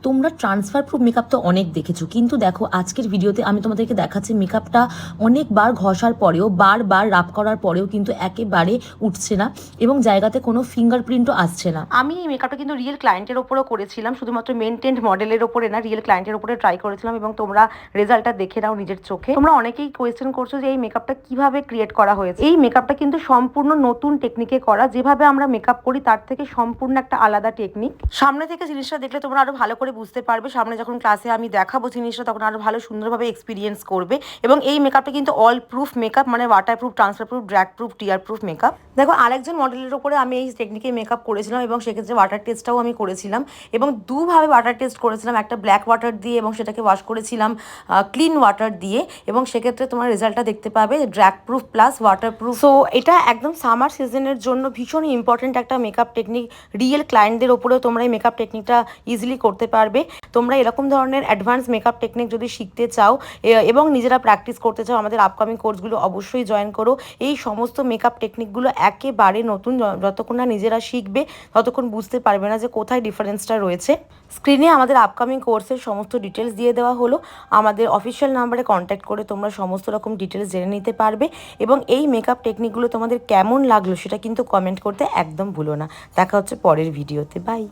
তোমরা transfer proof makeup তো অনেক দেখেছো, কিন্তু দেখো আজকের ভিডিওতে আমি তোমাদেরকে দেখাচ্ছি মেকআপটা অনেকবার ঘষার পরেও, বারবার রাব করার পরেও কিন্তু একেবারে উঠছে না এবং জায়গাতে কোনো ফিঙ্গারপ্রিন্টও আসছে না। আমি এই মেকআপটা কিন্তু রিয়েল ক্লায়েন্টের ওপরও করেছিলাম, শুধুমাত্র মেনটেন্ড মডেলের ওপরে না, রিয়েল ক্লায়েন্টের ওপরে ট্রাই করেছিলাম এবং তোমরা রেজাল্টটা দেখে নাও নিজের চোখে। তোমরা অনেকেই কোয়েশ্চেন করছো যে এই মেকআপটা কিভাবে ক্রিয়েট করা হয়েছে। এই মেকআপটা কিন্তু সম্পূর্ণ নতুন টেকনিকে করা, যেভাবে আমরা মেকআপ করি তার থেকে সম্পূর্ণ একটা আলাদা টেকনিক। সামনে থেকে জিনিসটা দেখলে তোমরা আরো ভালো করে বুঝতে পারবে, সামনে যখন ক্লাসে আমি দেখাবো জিনিসটা তখন আরো ভালো সুন্দরভাবে এক্সপিরিয়েন্স করবে। এবং এই মেকআপটা কিন্তু অল প্রুফ মেকআপ, মানে waterproof, transfer proof, drag proof, tear proof makeup. দেখো আরেকজন মডেলের ওপরে আমি এই টেকনিকে মেকআপ করেছিলাম এবং সেক্ষেত্রে ওয়াটার টেস্টটাও আমি করেছিলাম এবং দুভাবে ওয়াটার টেস্ট করেছিলাম, একটা ব্ল্যাক ওয়াটার দিয়ে এবং সেটাকে ওয়াশ করেছিলাম ক্লিন ওয়াটার দিয়ে, এবং সেক্ষেত্রে তোমার রেজাল্টটা দেখতে পাবে drag proof plus water proof. So এটা একদম সামার সিজনের জন্য ভীষণই ইম্পর্টেন্ট একটা মেকআপ টেকনিক। রিয়েল ক্লায়েন্টদের ওপরেও তোমরা এই মেকআপ টেকনিকটা ইজিলি করতে পারবে। তোমরা এরকম ধরনের অ্যাডভান্স মেকআপ টেকনিক যদি শিখতে চাও এবং নিজেরা প্র্যাকটিস করতে চাও, আমাদের আপকামিং কোর্সগুলো অবশ্যই জয়েন করো। এই সমস্ত মেকআপ টেকনিকগুলো একেবারে নতুন, যতক্ষণ না নিজেরা শিখবে ততক্ষণ বুঝতে পারবে না যে কোথায় ডিফারেন্সটা রয়েছে। স্ক্রিনে আমাদের আপকামিং কোর্সের সমস্ত ডিটেলস দিয়ে দেওয়া হলো, আমাদের অফিসিয়াল নাম্বারে কন্ট্যাক্ট করে তোমরা সমস্ত রকম ডিটেলস জেনে নিতে পারবে। এবং এই মেকআপ টেকনিকগুলো তোমাদের কেমন লাগলো সেটা কিন্তু কমেন্ট করতে একদম ভুলো না। দেখা হচ্ছে পরের ভিডিওতে, বাই।